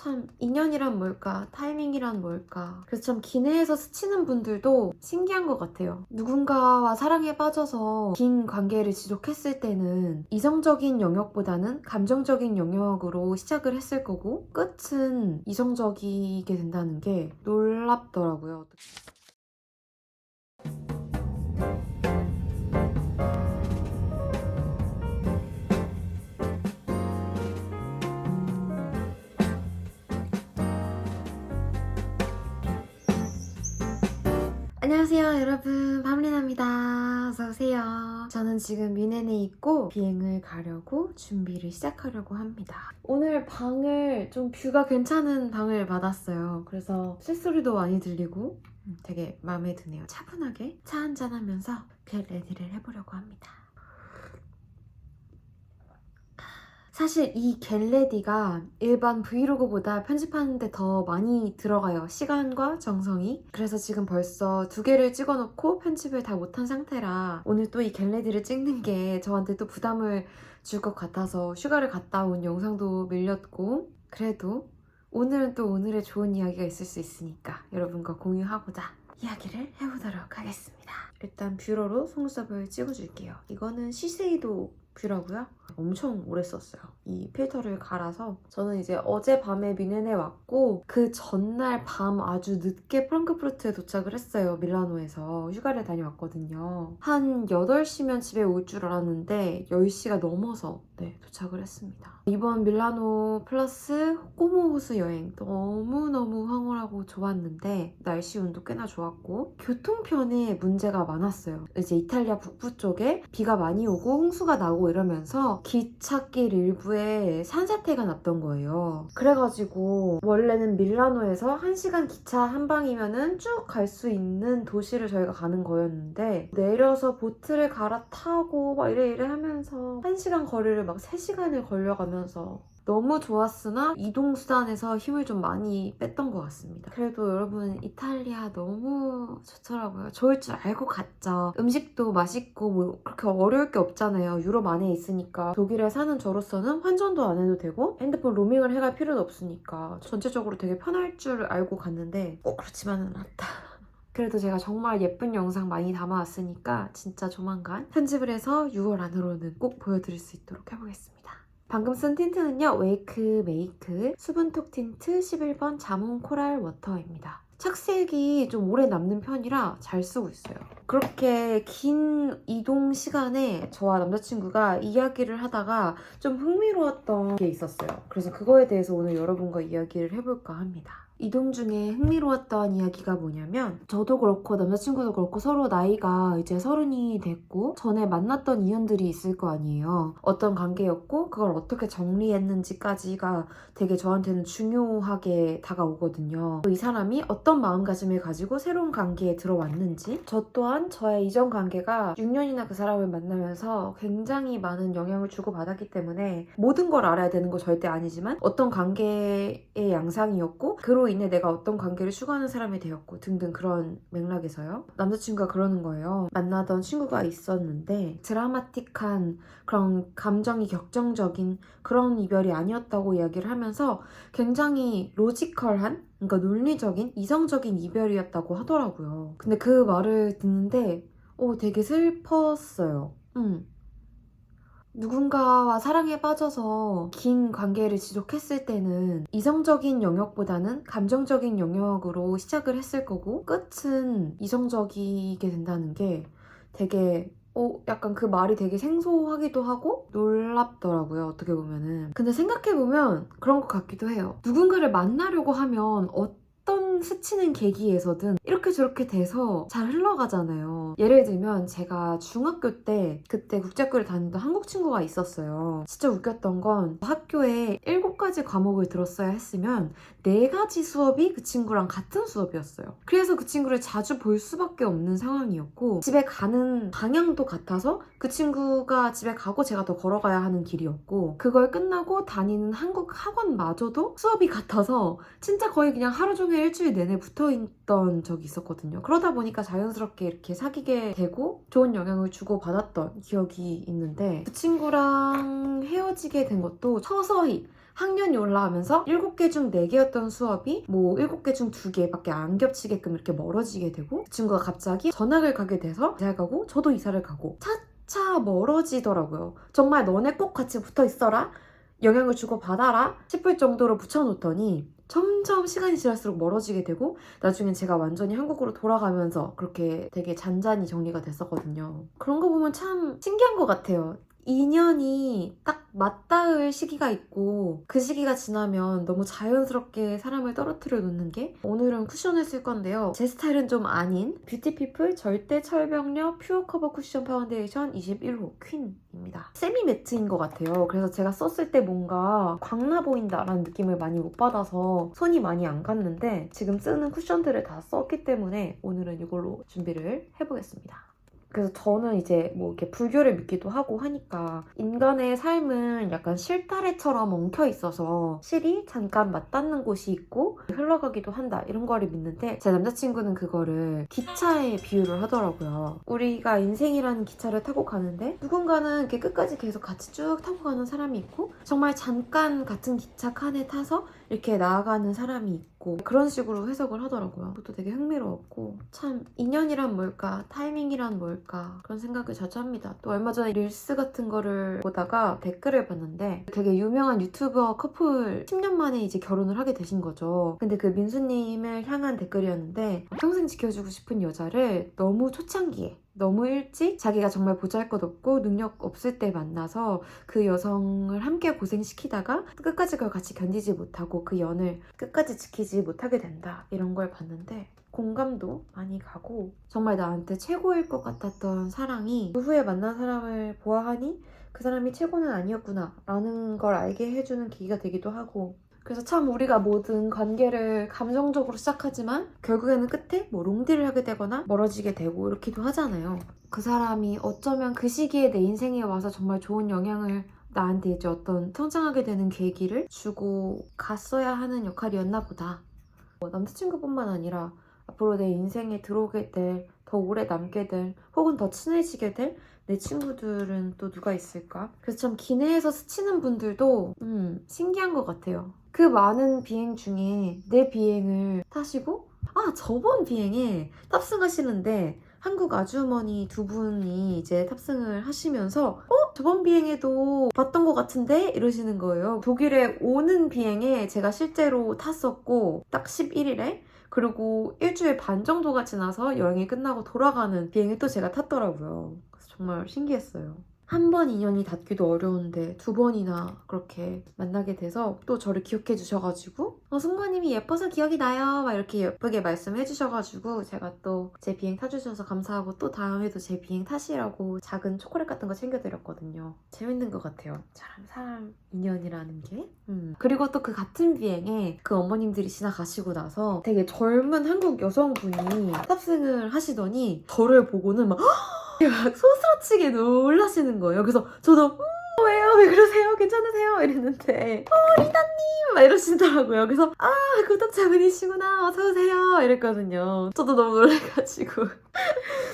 참 인연이란 뭘까? 타이밍이란 뭘까? 그래서 참 기내에서 스치는 분들도 신기한 것 같아요. 누군가와 사랑에 빠져서 긴 관계를 지속했을 때는 이성적인 영역보다는 감정적인 영역으로 시작을 했을 거고 끝은 이성적이게 된다는 게 놀랍더라고요. 안녕하세요 여러분, 밤리나입니다. 어서오세요. 저는 지금 뮌헨에 있고 비행을 가려고 준비를 시작하려고 합니다. 오늘 방을 좀 뷰가 괜찮은 방을 받았어요. 그래서 새소리도 많이 들리고 되게 마음에 드네요. 차분하게 차 한잔 하면서 겟레디를 해보려고 합니다. 사실 이 겟레디가 일반 브이로그보다 편집하는데 더 많이 들어가요. 시간과 정성이. 그래서 지금 벌써 2개를 찍어놓고 편집을 다 못한 상태라 오늘 또 이 겟레디를 찍는 게 저한테 또 부담을 줄 것 같아서 휴가를 갔다 온 영상도 밀렸고, 그래도 오늘은 또 오늘의 좋은 이야기가 있을 수 있으니까 여러분과 공유하고자 이야기를 해보도록 하겠습니다. 일단 뷰러로 속눈썹을 찍어줄게요. 이거는 시세이도 뷰러고요. 엄청 오래 썼어요. 이 필터를 갈아서. 저는 이제 어젯밤에 뮌헨에 왔고 그 전날 밤 아주 늦게 프랑크푸르트에 도착을 했어요. 밀라노에서 휴가를 다녀왔거든요. 한 8시면 집에 올 줄 알았는데 10시가 넘어서 도착을 했습니다. 이번 밀라노 플러스 꼬모 호수 여행 너무너무 황홀하고 좋았는데 날씨 운도 꽤나 좋았고 교통편에 문제가 많았어요. 이제 이탈리아 북부 쪽에 비가 많이 오고 홍수가 나고 이러면서 기찻길 일부에 산사태가 났던 거예요. 그래가지고 원래는 밀라노에서 1시간 기차 한 방이면은 쭉 갈 수 있는 도시를 저희가 가는 거였는데 내려서 보트를 갈아타고 막 이래 하면서 1시간 거리를 막 3시간을 걸려가면서 너무 좋았으나 이동수단에서 힘을 좀 많이 뺐던 것 같습니다. 그래도 여러분 이탈리아 너무 좋더라고요. 좋을 줄 알고 갔죠. 음식도 맛있고 뭐 그렇게 어려울 게 없잖아요. 유럽 안에 있으니까. 독일에 사는 저로서는 환전도 안 해도 되고 핸드폰 로밍을 해갈 필요도 없으니까 전체적으로 되게 편할 줄 알고 갔는데 꼭 그렇지만은 않다. 그래도 제가 정말 예쁜 영상 많이 담아왔으니까 진짜 조만간 편집을 해서 6월 안으로는 꼭 보여드릴 수 있도록 해보겠습니다. 방금 쓴 틴트는요, 웨이크 메이크 수분톡 틴트 11번 자몽 코랄 워터입니다. 착색이 좀 오래 남는 편이라 잘 쓰고 있어요. 그렇게 긴 이동 시간에 저와 남자친구가 이야기를 하다가 좀 흥미로웠던 게 있었어요. 그래서 그거에 대해서 오늘 여러분과 이야기를 해볼까 합니다. 이동 중에 흥미로웠던 이야기가 뭐냐면 저도 그렇고 남자친구도 그렇고 서로 나이가 이제 30이 됐고 전에 만났던 인연들이 있을 거 아니에요. 어떤 관계였고 그걸 어떻게 정리했는지까지가 되게 저한테는 중요하게 다가오거든요. 이 사람이 어떤 마음가짐을 가지고 새로운 관계에 들어왔는지, 저 또한 저의 이전 관계가 6년이나 그 사람을 만나면서 굉장히 많은 영향을 주고받았기 때문에 모든 걸 알아야 되는 거 절대 아니지만 어떤 관계의 양상이었고 그로 인해 내가 어떤 관계를 추구하는 사람이 되었고 등등 그런 맥락에서요. 남자친구가 그러는 거예요. 만나던 친구가 있었는데 드라마틱한 그런 감정이 격정적인 그런 이별이 아니었다고 이야기를 하면서 굉장히 로지컬한, 그러니까 논리적인 이성적인 이별이었다고 하더라고요. 근데 그 말을 듣는데 되게 슬펐어요. 누군가와 사랑에 빠져서 긴 관계를 지속했을 때는 이성적인 영역보다는 감정적인 영역으로 시작을 했을 거고 끝은 이성적이게 된다는 게 되게 약간 그 말이 되게 생소하기도 하고 놀랍더라고요, 어떻게 보면은. 근데 생각해보면 그런 것 같기도 해요. 누군가를 만나려고 하면 어떤 스치는 계기에서든 이렇게 저렇게 돼서 잘 흘러가잖아요. 예를 들면 제가 중학교 때 그때 국제학교를 다니던 한국 친구가 있었어요. 진짜 웃겼던 건 학교에 7가지 과목을 들었어야 했으면 4가지 수업이 그 친구랑 같은 수업이었어요. 그래서 그 친구를 자주 볼 수밖에 없는 상황이었고 집에 가는 방향도 같아서 그 친구가 집에 가고 제가 더 걸어가야 하는 길이었고 그걸 끝나고 다니는 한국 학원마저도 수업이 같아서 진짜 거의 그냥 하루 종일 일주일 내내 붙어있던 적이 있었거든요. 그러다 보니까 자연스럽게 이렇게 사귀게 되고 좋은 영향을 주고받았던 기억이 있는데 그 친구랑 헤어지게 된 것도 서서히 학년이 올라가면서 7개 중 4개였던 수업이 뭐 7개 중 2개밖에 안 겹치게끔 이렇게 멀어지게 되고 그 친구가 갑자기 전학을 가게 돼서 이사를 가고 저도 이사를 가고 차차 멀어지더라고요. 정말 너네 꼭 같이 붙어 있어라, 영향을 주고 받아라 싶을 정도로 붙여놓더니 점점 시간이 지날수록 멀어지게 되고 나중엔 제가 완전히 한국으로 돌아가면서 그렇게 되게 잔잔히 정리가 됐었거든요. 그런 거 보면 참 신기한 것 같아요. 인연이 딱 맞닿을 시기가 있고 그 시기가 지나면 너무 자연스럽게 사람을 떨어뜨려 놓는 게, 오늘은 쿠션을 쓸 건데요. 제 스타일은 좀 아닌 뷰티피플 절대 철벽력 퓨어 커버 쿠션 파운데이션 21호 퀸입니다. 세미 매트인 것 같아요. 그래서 제가 썼을 때 뭔가 광나 보인다라는 느낌을 많이 못 받아서 손이 많이 안 갔는데 지금 쓰는 쿠션들을 다 썼기 때문에 오늘은 이걸로 준비를 해보겠습니다. 그래서 저는 이제 뭐 이렇게 불교를 믿기도 하고 하니까 인간의 삶은 약간 실타래처럼 엉켜 있어서 실이 잠깐 맞닿는 곳이 있고 흘러가기도 한다, 이런 거를 믿는데 제 남자친구는 그거를 기차에 비유를 하더라고요. 우리가 인생이라는 기차를 타고 가는데 누군가는 이렇게 끝까지 계속 같이 쭉 타고 가는 사람이 있고 정말 잠깐 같은 기차 칸에 타서 이렇게 나아가는 사람이 있고 그런 식으로 해석을 하더라고요. 그것도 되게 흥미로웠고 참 인연이란 뭘까, 타이밍이란 뭘까, 그런 생각을 자주 합니다. 또 얼마 전에 릴스 같은 거를 보다가 댓글을 봤는데 되게 유명한 유튜버 커플 10년 만에 이제 결혼을 하게 되신 거죠. 근데 그 민수님을 향한 댓글이었는데 평생 지켜주고 싶은 여자를 너무 초창기에 너무 일찍 자기가 정말 보잘것없고 능력 없을 때 만나서 그 여성을 함께 고생시키다가 끝까지 그걸 같이 견디지 못하고 그 연을 끝까지 지키지 못하게 된다, 이런 걸 봤는데 공감도 많이 가고 정말 나한테 최고일 것 같았던 사랑이 그 후에 만난 사람을 보아하니 그 사람이 최고는 아니었구나 라는 걸 알게 해주는 계기가 되기도 하고, 그래서 참 우리가 모든 관계를 감정적으로 시작하지만 결국에는 끝에 뭐 롱디를 하게 되거나 멀어지게 되고 이렇기도 하잖아요. 그 사람이 어쩌면 그 시기에 내 인생에 와서 정말 좋은 영향을, 나한테 이제 어떤 성장하게 되는 계기를 주고 갔어야 하는 역할이었나 보다. 남자친구뿐만 아니라 앞으로 내 인생에 들어오게 될, 더 오래 남게 될, 혹은 더 친해지게 될 내 친구들은 또 누가 있을까? 그래서 참 기내에서 스치는 분들도 신기한 것 같아요. 그 많은 비행 중에 내 비행을 타시고 저번 비행에 탑승하시는데 한국 아주머니 2분이 이제 탑승을 하시면서 저번 비행에도 봤던 것 같은데? 이러시는 거예요. 독일에 오는 비행에 제가 실제로 탔었고 딱 11일에, 그리고 일주일 반 정도가 지나서 여행이 끝나고 돌아가는 비행에 또 제가 탔더라고요. 그래서 정말 신기했어요. 한 번 인연이 닿기도 어려운데 2번이나 그렇게 만나게 돼서 또 저를 기억해 주셔가지고 승모님이 예뻐서 기억이 나요 막 이렇게 예쁘게 말씀해 주셔가지고 제가 또 제 비행 타주셔서 감사하고 또 다음에도 제 비행 타시라고 작은 초콜릿 같은 거 챙겨드렸거든요. 재밌는 것 같아요. 참 사람 인연이라는 게. 그리고 또 그 같은 비행에 그 어머님들이 지나가시고 나서 되게 젊은 한국 여성분이 탑승을 하시더니 저를 보고는 막 소스라치게 놀라시는 거예요. 그래서 저도 왜요? 왜 그러세요? 괜찮으세요? 이랬는데 리다님! 막 이러시더라고요. 그래서 구독자분이시구나, 어서오세요 이랬거든요. 저도 너무 놀라가지고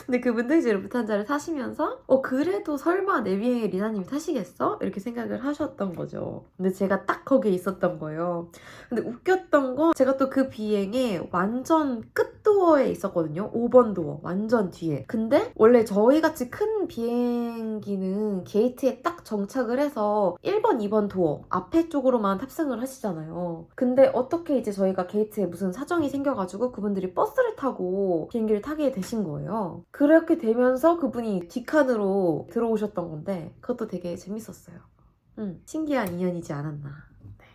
근데 그분도 이제 루프탄자를 타시면서 그래도 설마 내 비행에 리나님이 타시겠어? 이렇게 생각을 하셨던 거죠. 근데 제가 딱 거기에 있었던 거예요. 근데 웃겼던 건 제가 또 그 비행에 완전 끝 도어에 있었거든요. 5번 도어 완전 뒤에. 근데 원래 저희같이 큰 비행기는 게이트에 딱 정착을 해서 1번, 2번 도어 앞에 쪽으로만 탑승을 하시잖아요. 근데 어떻게 이제 저희가 게이트에 무슨 사정이 생겨가지고 그분들이 버스를 타고 비행기를 타게 되신 거예요. 그렇게 되면서 그분이 뒷칸으로 들어오셨던 건데 그것도 되게 재밌었어요. 신기한 인연이지 않았나.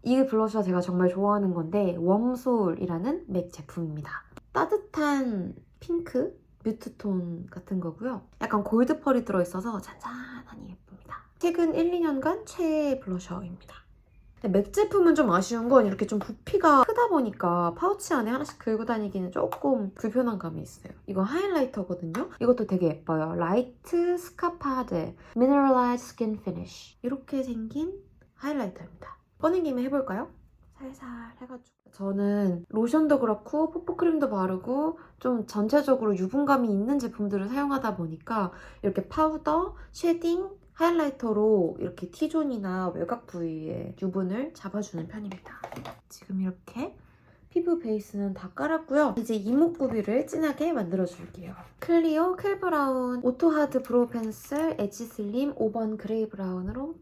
이 블러셔 제가 정말 좋아하는 건데 웜솔이라는 맥 제품입니다. 따뜻한 핑크 뮤트톤 같은 거고요. 약간 골드 펄이 들어있어서 잔잔하니 예쁩니다. 최근 1, 2년간 최애 블러셔입니다. 맥 제품은 좀 아쉬운 건 이렇게 좀 부피가 크다 보니까 파우치 안에 하나씩 들고 다니기는 조금 불편한 감이 있어요. 이거 하이라이터거든요. 이것도 되게 예뻐요. 라이트 스카파데 미네랄라이즈 스킨 피니쉬, 이렇게 생긴 하이라이터입니다. 꺼낸 김에 해볼까요? 살살 해가지고. 저는 로션도 그렇고 뽀뽀크림도 바르고 좀 전체적으로 유분감이 있는 제품들을 사용하다 보니까 이렇게 파우더, 쉐딩, 하이라이터로 이렇게 T존이나 외곽 부위에 유분을 잡아주는 편입니다. 지금 이렇게 피부 베이스는 다 깔았고요. 이제 이목구비를 진하게 만들어줄게요. 클리오 쿨브라운 오토하드 브로우 펜슬 엣지 슬림 5번 그레이 브라운으로.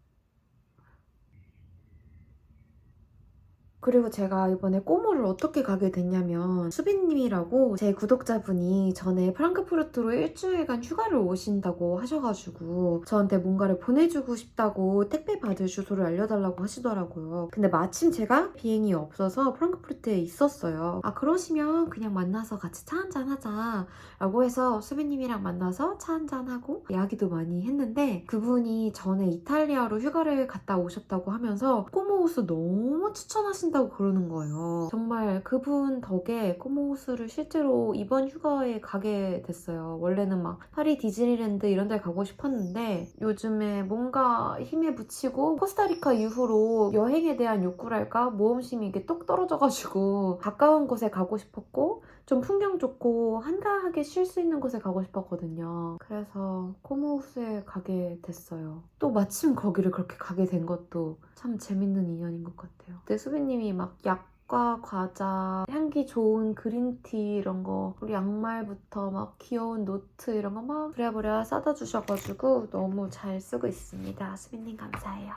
그리고 제가 이번에 꼬모를 어떻게 가게 됐냐면 수빈님이라고 제 구독자분이 전에 프랑크푸르트로 일주일간 휴가를 오신다고 하셔가지고 저한테 뭔가를 보내주고 싶다고 택배 받을 주소를 알려달라고 하시더라고요. 근데 마침 제가 비행이 없어서 프랑크푸르트에 있었어요. 아 그러시면 그냥 만나서 같이 차 한잔 하자 라고 해서 수빈님이랑 만나서 차 한잔하고 이야기도 많이 했는데 그분이 전에 이탈리아로 휴가를 갔다 오셨다고 하면서 꼬모 호수 너무 추천하신다고 그러는 거예요. 정말 그분 덕에 꼬모 호수를 실제로 이번 휴가에 가게 됐어요. 원래는 막 파리 디즈니랜드 이런 데 가고 싶었는데 요즘에 뭔가 힘에 부치고 코스타리카 이후로 여행에 대한 욕구랄까? 모험심이 이게 똑 떨어져가지고 가까운 곳에 가고 싶었고 좀 풍경 좋고 한가하게 쉴 수 있는 곳에 가고 싶었거든요. 그래서 코모호수에 가게 됐어요. 또 마침 거기를 그렇게 가게 된 것도 참 재밌는 인연인 것 같아요. 그때 수빈님이 막 약과 과자, 향기 좋은 그린티 이런 거, 그리고 양말부터 막 귀여운 노트 이런 거 막 부랴부랴 싸다 주셔가지고 너무 잘 쓰고 있습니다. 수빈님 감사해요.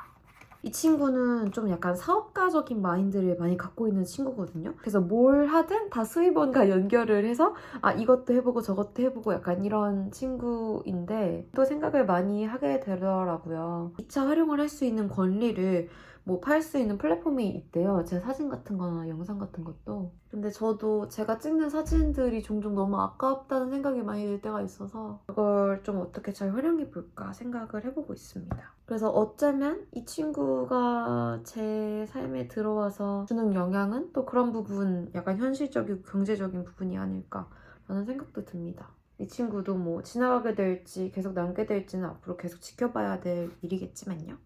이 친구는 좀 약간 사업가적인 마인드를 많이 갖고 있는 친구거든요. 그래서 뭘 하든 다 수입원과 연결을 해서 아 이것도 해보고 저것도 해보고 약간 이런 친구인데 또 생각을 많이 하게 되더라고요. 2차 활용을 할 수 있는 권리를 뭐 팔 수 있는 플랫폼이 있대요. 제 사진 같은 거나 영상 같은 것도. 근데 저도 제가 찍는 사진들이 종종 너무 아깝다는 생각이 많이 들 때가 있어서 그걸 좀 어떻게 잘 활용해 볼까 생각을 해보고 있습니다. 그래서 어쩌면 이 친구가 제 삶에 들어와서 주는 영향은 또 그런 부분, 약간 현실적이고 경제적인 부분이 아닐까라는 생각도 듭니다. 이 친구도 뭐 지나가게 될지 계속 남게 될지는 앞으로 계속 지켜봐야 될 일이겠지만요.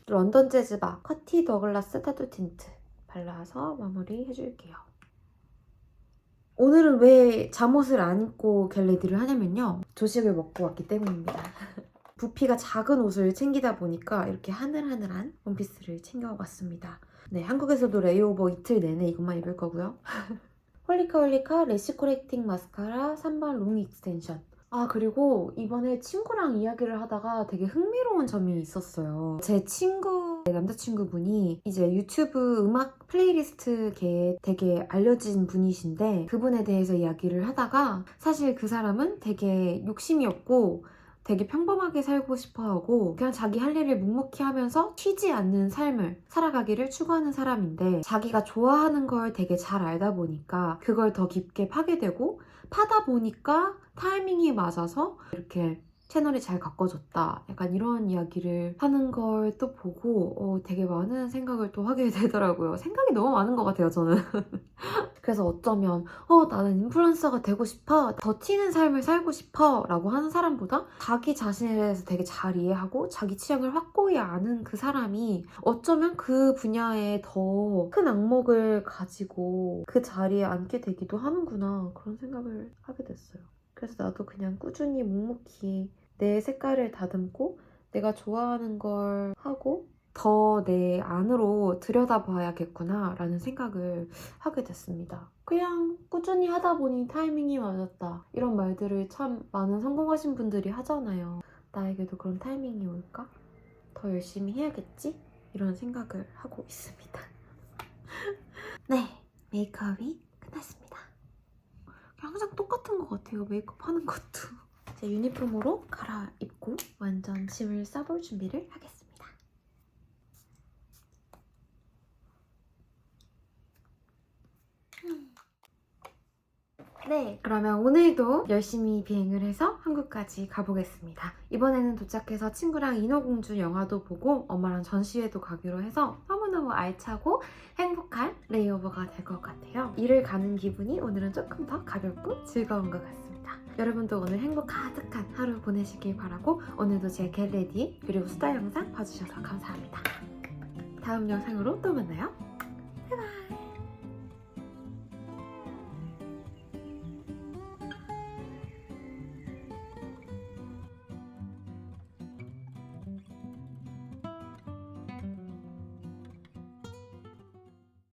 런던 재즈바 커티 더글라스 타투 틴트 발라서 마무리 해줄게요. 오늘은 왜 잠옷을 안 입고 겟레디를 하냐면요. 조식을 먹고 왔기 때문입니다. 부피가 작은 옷을 챙기다 보니까 이렇게 하늘하늘한 원피스를 챙겨왔습니다. 네, 한국에서도 레이오버 이틀 내내 이것만 입을 거고요. 홀리카 홀리카 래쉬 코렉팅 마스카라 3번 롱 익스텐션. 아 그리고 이번에 친구랑 이야기를 하다가 되게 흥미로운 점이 있었어요. 제 친구 남자친구분이 이제 유튜브 음악 플레이리스트계에 되게 알려진 분이신데 그분에 대해서 이야기를 하다가 사실 그 사람은 되게 욕심이 없고 되게 평범하게 살고 싶어하고 그냥 자기 할 일을 묵묵히 하면서 쉬지 않는 삶을 살아가기를 추구하는 사람인데 자기가 좋아하는 걸 되게 잘 알다 보니까 그걸 더 깊게 파게 되고 파다 보니까 타이밍이 맞아서 이렇게 채널이 잘 가꿔졌다. 약간 이런 이야기를 하는 걸 또 보고 되게 많은 생각을 또 하게 되더라고요. 생각이 너무 많은 것 같아요, 저는. 그래서 어쩌면 나는 인플루언서가 되고 싶어, 더 튀는 삶을 살고 싶어 라고 하는 사람보다 자기 자신에 대해서 되게 잘 이해하고 자기 취향을 확고히 아는 그 사람이 어쩌면 그 분야에 더 큰 안목을 가지고 그 자리에 앉게 되기도 하는구나 그런 생각을 하게 됐어요. 그래서 나도 그냥 꾸준히 묵묵히 내 색깔을 다듬고 내가 좋아하는 걸 하고 더 내 안으로 들여다봐야겠구나 라는 생각을 하게 됐습니다. 그냥 꾸준히 하다 보니 타이밍이 맞았다. 이런 말들을 참 많은 성공하신 분들이 하잖아요. 나에게도 그런 타이밍이 올까? 더 열심히 해야겠지? 이런 생각을 하고 있습니다. 네, 메이크업이 끝났습니다. 항상 똑같은 것 같아요, 메이크업 하는 것도. 제 유니폼으로 갈아입고 완전 짐을 싸볼 준비를 하겠습니다. 네, 그러면 오늘도 열심히 비행을 해서 한국까지 가보겠습니다. 이번에는 도착해서 친구랑 인어공주 영화도 보고 엄마랑 전시회도 가기로 해서 너무너무 알차고 행복한 레이오버가 될 것 같아요. 일을 가는 기분이 오늘은 조금 더 가볍고 즐거운 것 같습니다. 여러분도 오늘 행복 가득한 하루 보내시길 바라고 오늘도 제 겟레디 그리고 수다 영상 봐주셔서 감사합니다. 다음 영상으로 또 만나요.